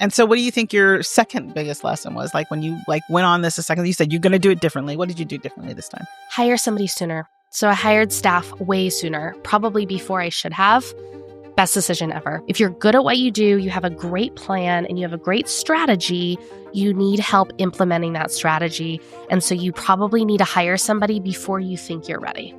And so what do you think your second biggest lesson was? Like when you went on this a second, you said you're going to do it differently. What did you do differently this time? Hire somebody sooner. So I hired staff way sooner, probably before I should have. Best decision ever. If you're good at what you do, you have a great plan and you have a great strategy, you need help implementing that strategy. And so you probably need to hire somebody before you think you're ready.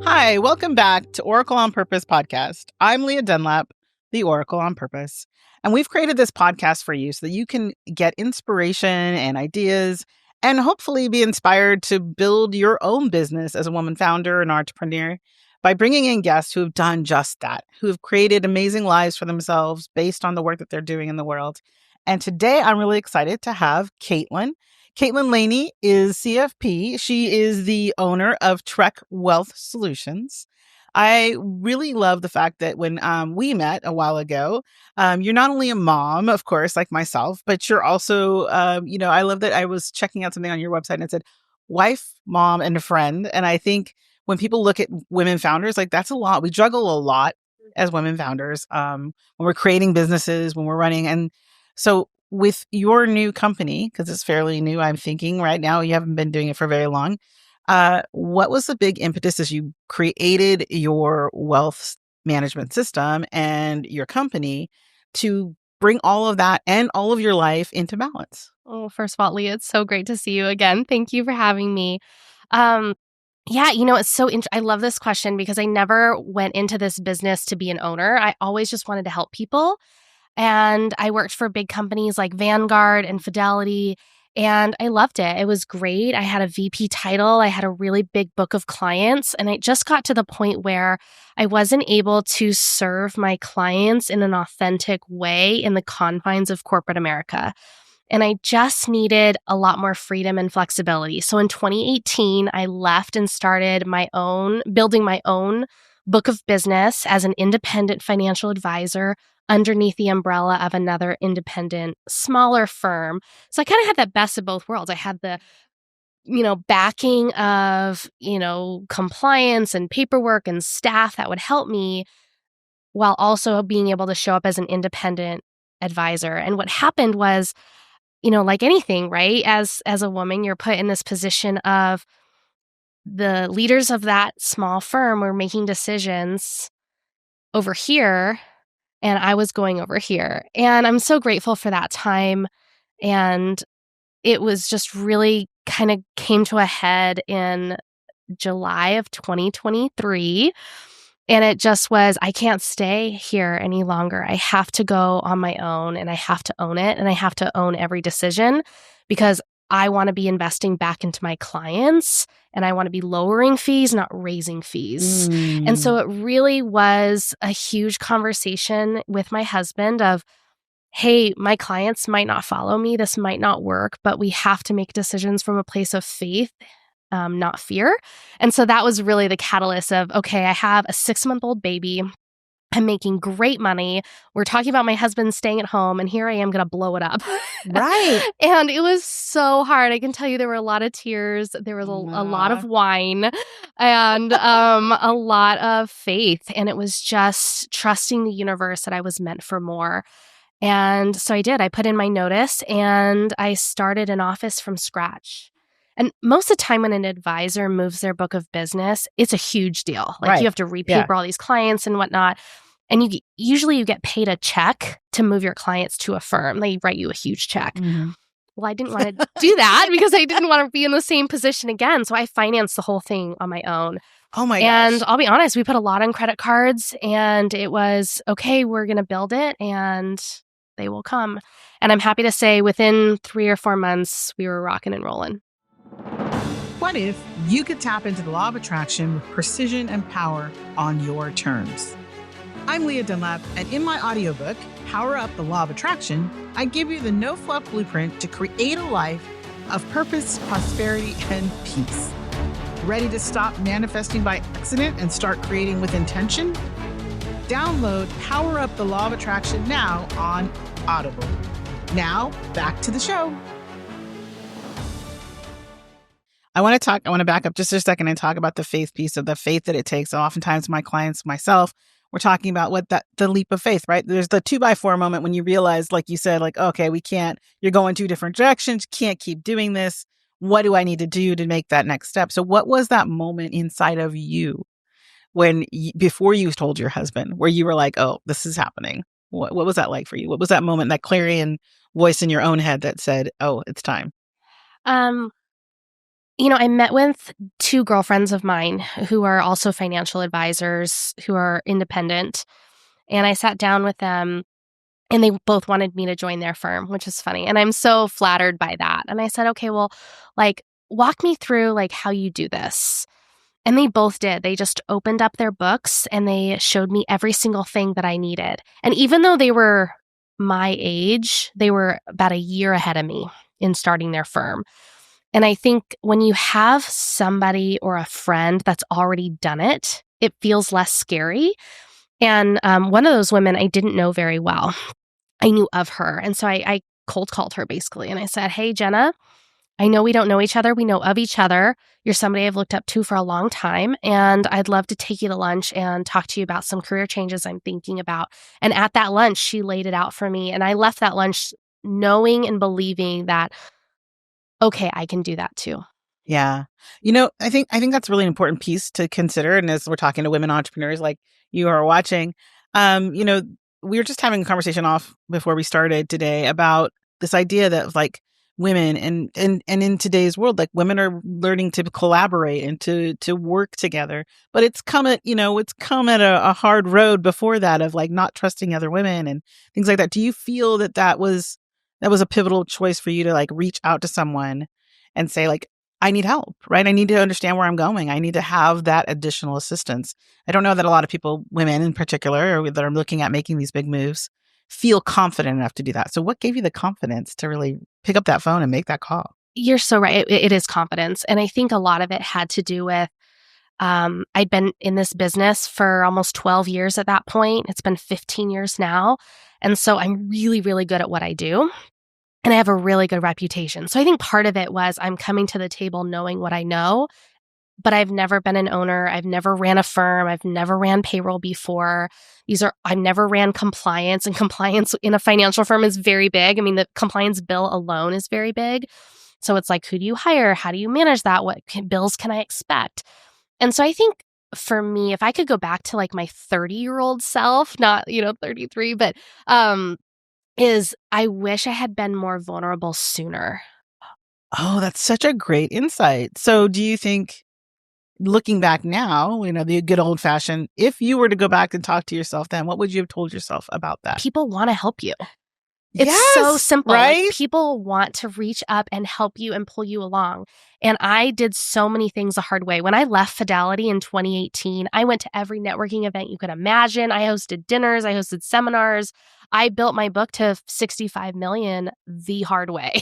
Hi, welcome back to Oracle on Purpose podcast. I'm Leah Dunlap, the Oracle on Purpose. And we've created this podcast for you so that you can get inspiration and ideas and hopefully be inspired to build your own business as a woman founder and entrepreneur by bringing in guests who have done just that, who have created amazing lives for themselves based on the work that they're doing in the world. And today I'm really excited to have Kaitlyn. Kaitlyn Laney is CFP. She is the owner of Trek Wealth Solutions. I really love the fact that when we met a while ago, you're not only a mom, of course, like myself, but you're also, I love that I was checking out something on your website and it said wife, mom, and a friend. And I think when people look at women founders, like that's a lot. We juggle a lot as women founders when we're creating businesses, when we're running. And so with your new company, because it's fairly new, I'm thinking right now, you haven't been doing it for very long. What was the big impetus as you created your wealth management system and your company to bring all of that and all of your life into balance? Oh, first of all, Leah, it's so great to see you again. Thank you for having me. It's so I love this question because I never went into this business to be an owner. I always just wanted to help people. And I worked for big companies like Vanguard and Fidelity, and I loved it. It was great. I had a VP title. I had a really big book of clients, and it just got to the point where I wasn't able to serve my clients in an authentic way in the confines of corporate America. And I just needed a lot more freedom and flexibility. So in 2018, I left and started building my own book of business as an independent financial advisor underneath the umbrella of another independent, smaller firm. So I kind of had that best of both worlds. I had the, backing of, compliance and paperwork and staff that would help me while also being able to show up as an independent advisor. And what happened was, like anything, right? As a woman, you're put in this position of the leaders of that small firm were making decisions over here, and I was going over here. And I'm so grateful for that time. And it was just really kind of came to a head in July of 2023. And it just was, I can't stay here any longer. I have to go on my own and I have to own it. And I have to own every decision because I want to be investing back into my clients and I want to be lowering fees, not raising fees. And so it really was a huge conversation with my husband of, hey, my clients might not follow me. This might not work, but we have to make decisions from a place of faith, not fear. And so that was really the catalyst of, okay, I have a 6-month-old baby. I'm making great money. We're talking about my husband staying at home, and here I am going to blow it up. Right. And it was so hard. I can tell you there were a lot of tears. There was a lot of wine and a lot of faith. And it was just trusting the universe that I was meant for more. And so I did. I put in my notice and I started an office from scratch. And most of the time when an advisor moves their book of business, it's a huge deal. Like you have to repaper all these clients and whatnot. And you get paid a check to move your clients to a firm. They write you a huge check. Mm-hmm. Well, I didn't want to do that because I didn't want to be in the same position again. So I financed the whole thing on my own. Oh my gosh. And I'll be honest, we put a lot on credit cards and it was, okay, we're going to build it and they will come. And I'm happy to say within 3 or 4 months, we were rocking and rolling. What if you could tap into the law of attraction with precision and power on your terms? I'm Leah Dunlap, and in my audiobook, Power Up the Law of Attraction, I give you the no-fluff blueprint to create a life of purpose, prosperity, and peace. Ready to stop manifesting by accident and start creating with intention? Download Power Up the Law of Attraction now on Audible. Now, back to the show. I want to back up just a second and talk about the faith piece of the faith that it takes. So oftentimes my clients, myself, we're talking about the leap of faith, right? There's the 2x4 moment when you realize, like you said, like, okay, we can't, you're going two different directions. Can't keep doing this. What do I need to do to make that next step? So what was that moment inside of you before you told your husband, where you were like, oh, this is happening? What was that like for you? What was that moment, that clarion voice in your own head that said, oh, it's time? Um, I met with two girlfriends of mine who are also financial advisors who are independent. And I sat down with them and they both wanted me to join their firm, which is funny. And I'm so flattered by that. And I said, okay, well, like, walk me through like how you do this. And they both did. They just opened up their books and they showed me every single thing that I needed. And even though they were my age, they were about a year ahead of me in starting their firm. And I think when you have somebody or a friend that's already done it, it feels less scary. And one of those women I didn't know very well. I knew of her. And so I cold called her basically. And I said, hey, Jenna, I know we don't know each other. We know of each other. You're somebody I've looked up to for a long time. And I'd love to take you to lunch and talk to you about some career changes I'm thinking about. And at that lunch, she laid it out for me. And I left that lunch knowing and believing that, okay, I can do that too. Yeah. I think that's a really important piece to consider. And as we're talking to women entrepreneurs like you are watching, we were just having a conversation off before we started today about this idea that like women and in today's world, like women are learning to collaborate and to work together. But it's come at a hard road before that of like not trusting other women and things like that. Do you feel that was a pivotal choice for you to like reach out to someone and say like, I need help, right? I need to understand where I'm going. I need to have that additional assistance. I don't know that a lot of people, women in particular, or that are looking at making these big moves, feel confident enough to do that. So what gave you the confidence to really pick up that phone and make that call? You're so right. It is confidence. And I think a lot of it had to do with I'd been in this business for almost 12 years at that point. It's been 15 years now. And so I'm really, really good at what I do. And I have a really good reputation. So I think part of it was I'm coming to the table knowing what I know, but I've never been an owner. I've never ran a firm. I've never ran payroll before. I've never ran compliance, and compliance in a financial firm is very big. I mean, the compliance bill alone is very big. So it's like, who do you hire? How do you manage that? What bills can I expect? And so I think for me, if I could go back to like my 30-year-old self, not, 33, but, is I wish I had been more vulnerable sooner. Oh, that's such a great insight. So do you think, looking back now, the good old fashioned, if you were to go back and talk to yourself then, what would you have told yourself about that? People want to help you. It's Yes, so simple. right? Like, people want to reach up and help you and pull you along. And I did so many things the hard way. When I left Fidelity in 2018, I went to every networking event you could imagine. I hosted dinners. I hosted seminars. I built my book to 65 million the hard way,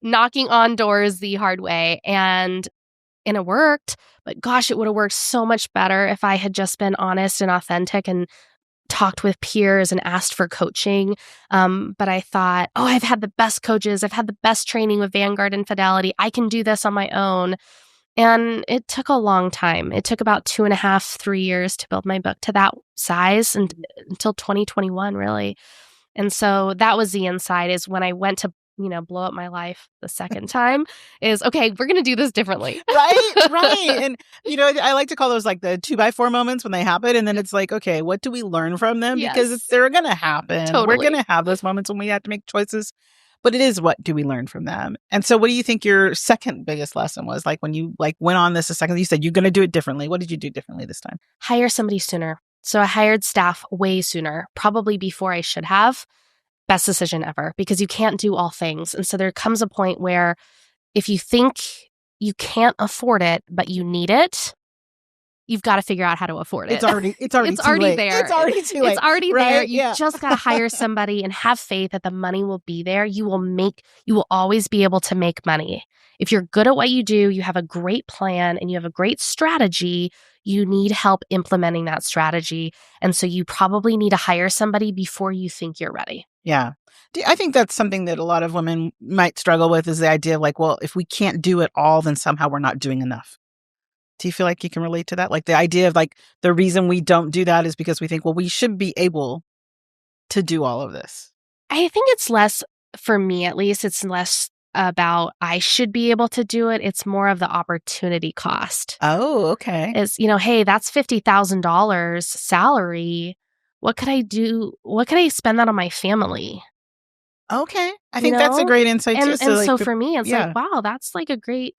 knocking on doors the hard way. And it worked. But gosh, it would have worked so much better if I had just been honest and authentic and talked with peers and asked for coaching. But I thought, oh, I've had the best coaches. I've had the best training with Vanguard and Fidelity. I can do this on my own. And it took a long time. It took about 2.5, 3 years to build my book to that size, and until 2021, really. And so that was the insight, is when I went to blow up my life the second time, is, okay, we're going to do this differently. Right. And, I like to call those like the 2x4 moments when they happen. And then it's like, okay, what do we learn from them? Yes. Because they're going to happen. Totally. We're going to have those moments when we have to make choices. But it is, what do we learn from them? And so what do you think your second biggest lesson was? Like when you went on this a second, you said you're going to do it differently. What did you do differently this time? Hire somebody sooner. So I hired staff way sooner, probably before I should have. Best decision ever, because you can't do all things. And so there comes a point where if you think you can't afford it, but you need it, you've got to figure out how to afford it. It's already there. It's already too late. It's already right? there. You Yeah. just got to hire somebody and have faith that the money will be there. You will always be able to make money. If you're good at what you do, you have a great plan and you have a great strategy, you need help implementing that strategy. And so you probably need to hire somebody before you think you're ready. Yeah. I think that's something that a lot of women might struggle with is the idea of like, well, if we can't do it all, then somehow we're not doing enough. Do you feel like you can relate to that? Like the idea of like the reason we don't do that is because we think, well, we should be able to do all of this. I think it's less, for me at least, it's less about I should be able to do it. It's more of the opportunity cost. Oh, okay. Is, hey, that's $50,000 salary. What could I do? What could I spend that on my family? Okay. I You think that's a know? great insight too. So And like, so for me, it's like, yeah, wow, that's like a great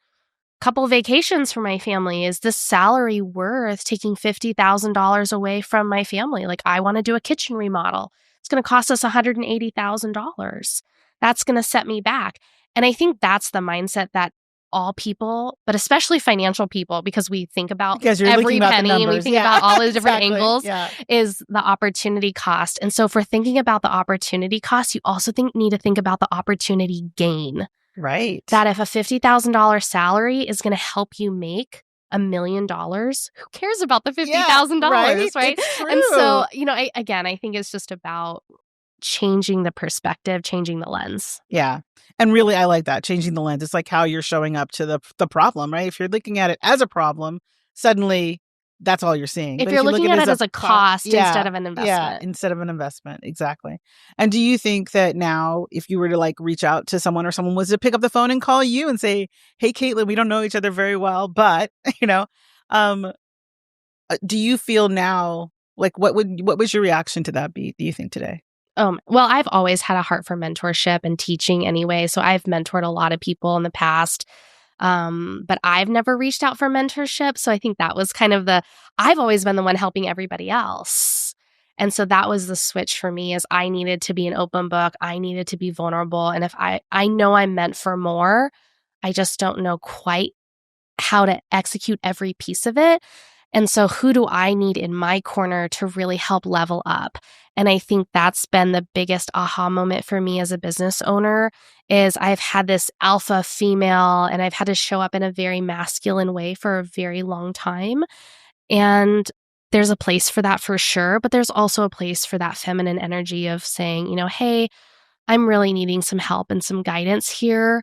couple vacations for my family. Is this salary worth taking $50,000 away from my family? Like, I want to do a kitchen remodel. It's going to cost us $180,000. That's going to set me back. And I think that's the mindset that all people, but especially financial people, because we think about because you're looking every about the penny and we numbers. think Yeah, about all those different exactly. angles, Yeah. is the opportunity cost. And so if we're thinking about the opportunity cost, you also need to think about the opportunity gain. Right. That if a $50,000 salary is going to help you make $1 million, who cares about the $50,000, right? It's true. And so, I think it's just about changing the perspective, changing the lens. Yeah. And really, I like that, changing the lens. It's like how you're showing up to the problem, right? If you're looking at it as a problem, suddenly that's all you're seeing. If But you're if you look looking at at it it as a cost instead of an yeah, investment. instead of an investment. Exactly. And do you think that now, if you were to like reach out to someone or someone was to pick up the phone and call you and say, hey, Kaitlyn, we don't know each other very well, but, um, do you feel now, like, what was your reaction to that be, do you think today? Well, I've always had a heart for mentorship and teaching anyway. So I've mentored a lot of people in the past. But I've never reached out for mentorship. So I think that was kind of I've always been the one helping everybody else. And so that was the switch for me, is I needed to be an open book. I needed to be vulnerable. And if I know I'm meant for more, I just don't know quite how to execute every piece of it. And so who do I need in my corner to really help level up? And I think that's been the biggest aha moment for me as a business owner, is I've had this alpha female and I've had to show up in a very masculine way for a very long time. And there's a place for that for sure, but there's also a place for that feminine energy of saying, hey, I'm really needing some help and some guidance here.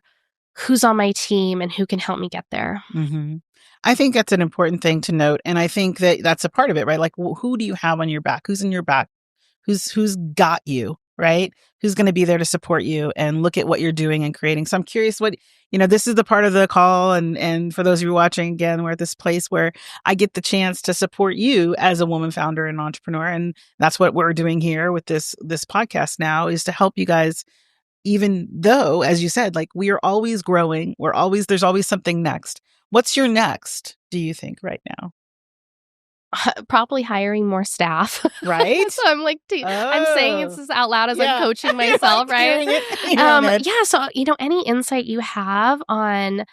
Who's on my team and who can help me get there? Mm-hmm. I think that's an important thing to note. And I think that that's a part of it, right? Like, who do you have on your back? Who's in your back? Who's got you, right? Who's going to be there to support you and look at what you're doing and creating. So I'm curious this is the part of the call. And for those of you watching, again, we're at this place where I get the chance to support you as a woman founder and entrepreneur. And that's what we're doing here with this podcast now, is to help you guys, even though, as you said, like, we are always growing. There's always something next. What's your next, do you think, right now? Probably hiring more staff. Right? So I'm like, I'm saying it's as out loud as I'm coaching myself, right? Yeah. So, any insight you have on,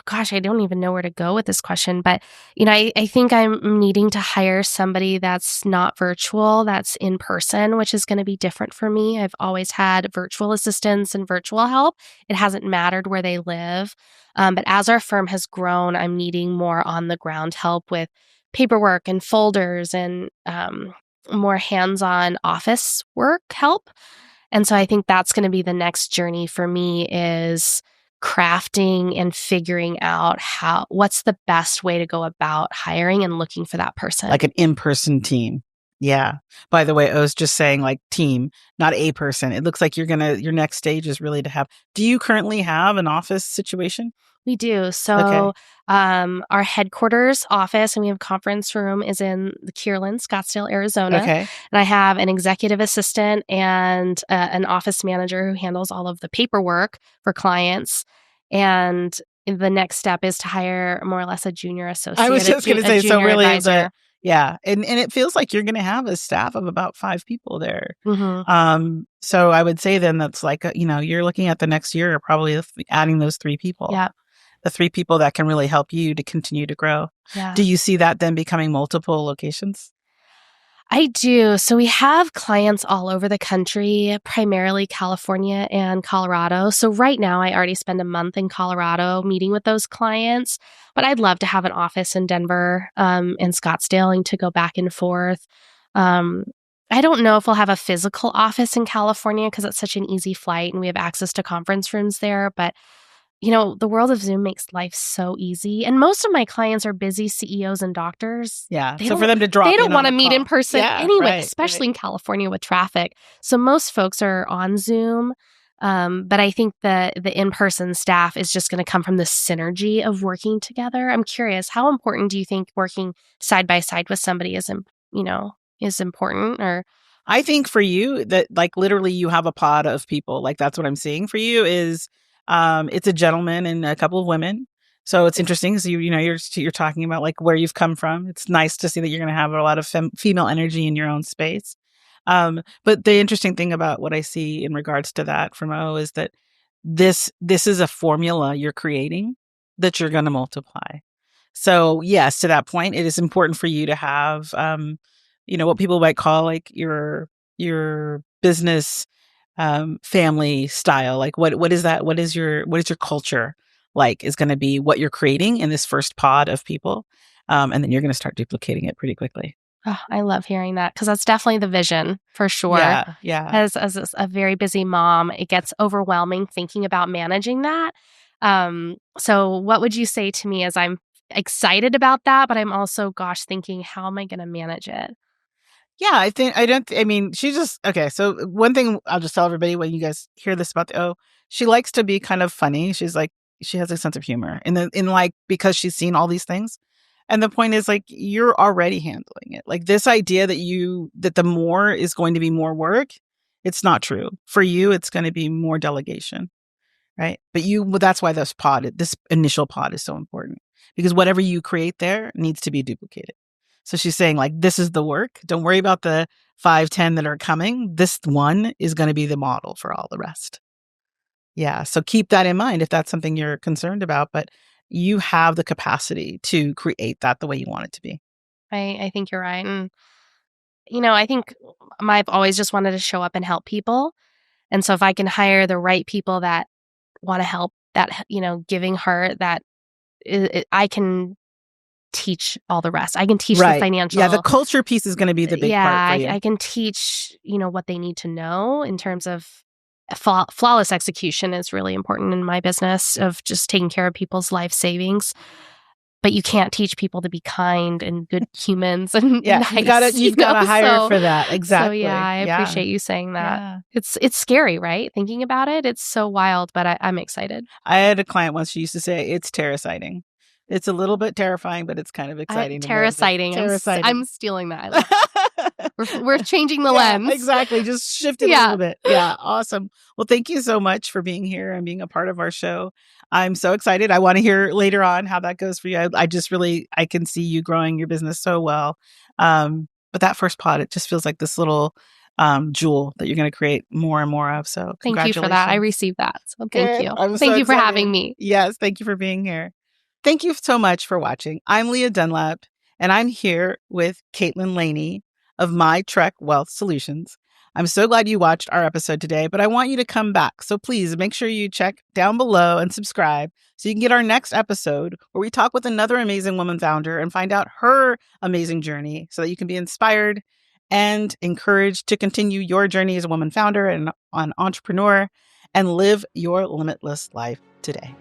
gosh, I don't even know where to go with this question, but, I think I'm needing to hire somebody that's not virtual, that's in person, which is going to be different for me. I've always had virtual assistants and virtual help. It hasn't mattered where they live. But as our firm has grown, I'm needing more on the ground help with paperwork and folders and more hands-on office work help. And so I think that's going to be the next journey for me, is crafting and figuring out what's the best way to go about hiring and looking for that person. Like an in-person team. Yeah. By the way, I was just saying, like, team, not a person. It looks like your next stage is really to have. Do you currently have an office situation? We do. So our headquarters office, and we have a conference room, is in the Kierland, Scottsdale, Arizona. Okay. And I have an executive assistant and an office manager who handles all of the paperwork for clients. And the next step is to hire more or less a junior associate. I was just going to say, so really, advisor. yeah. And it feels like you're going to have a staff of about 5 people there. Mm-hmm. So I would say then that's like, you're looking at the next year, probably adding those 3 people. Yeah. The 3 people that can really help you to continue to grow. Yeah. Do you see that then becoming multiple locations? I do. So we have clients all over the country, primarily California and Colorado. So right now I already spend a month in Colorado meeting with those clients, but I'd love to have an office in Denver and Scottsdale, and to go back and forth. I don't know if we'll have a physical office in California because it's such an easy flight and we have access to conference rooms there. But, the world of Zoom makes life so easy. And most of my clients are busy CEOs and doctors. Yeah. They So for don't, them to drop they don't in on want to the meet in call. person Yeah, anyway, right, especially right. in California with traffic. So most folks are on Zoom. But I think the in-person staff is just going to come from the synergy of working together. I'm curious, how important do you think working side by side with somebody is important? Or I think for you that like literally you have a pod of people. Like that's what I'm seeing for you is it's a gentleman and a couple of women. So it's interesting. So you're talking about like where you've come from. It's nice to see that you're going to have a lot of female energy in your own space. But the interesting thing about what I see in regards to that from O is that this is a formula you're creating that you're going to multiply. So yes, to that point, it is important for you to have, what people might call like your business family style. Like what is that? What is your culture like? Is going to be what you're creating in this first pod of people, and then you're going to start duplicating it pretty quickly. oh, I love hearing that because that's definitely the vision for sure. Yeah, yeah. As a very busy mom, it gets overwhelming thinking about managing that. So what would you say to me as I'm excited about that, but I'm also, gosh, thinking, how am I going to manage it? Yeah, I mean, she just okay. So one thing I'll just tell everybody when you guys hear this about the O, she likes to be kind of funny. She's like she has a sense of humor in like because she's seen all these things. And the point is like you're already handling it. Like this idea that the more is going to be more work, it's not true. For you, it's going to be more delegation. Right. But that's why this initial pod is so important because whatever you create there needs to be duplicated. So she's saying, like, this is the work. Don't worry about the 5, 10 that are coming. This one is going to be the model for all the rest. Yeah. So keep that in mind if that's something you're concerned about. But you have the capacity to create that the way you want it to be. I think you're right. And, I think I've always just wanted to show up and help people. And so if I can hire the right people that want to help, that, giving heart, that I can teach all the rest. I can teach the Right. Yeah. The financial. culture piece is going to be the big Yeah, part for you. I can teach, what they need to know in terms of flawless execution is really important in my business of just taking care of people's life savings. But you can't teach people to be kind and good humans and Yeah. nice, You've got to hire So, for that. so yeah, Exactly. I Yeah. appreciate you saying that. Yeah. It's scary, right? Thinking about it, it's so wild, but I'm excited. I had a client once, she used to say, it's terror-citing. It's a little bit terrifying, but it's kind of exciting to know that Terri-citing. terror-citing. I'm stealing that. I love it. We're changing the Yeah, lens. exactly. Just shift it a Yeah. little bit. Yeah, awesome. Well, thank you so much for being here and being a part of our show. I'm so excited. I want to hear later on how that goes for you. I just really, I can see you growing your business so well. But that first pod, it just feels like this little jewel that you're going to create more and more of. So Thank you for that. I congratulations. received that. So thank Good. you. I'm so Thank you for excited. having me. Yes, thank you for being here. Thank you so much for watching. I'm Leah Dunlap, and I'm here with Kaitlyn Laney of My Trek Wealth Solutions. I'm so glad you watched our episode today, but I want you to come back. So please make sure you check down below and subscribe so you can get our next episode where we talk with another amazing woman founder and find out her amazing journey so that you can be inspired and encouraged to continue your journey as a woman founder and an entrepreneur and live your limitless life today.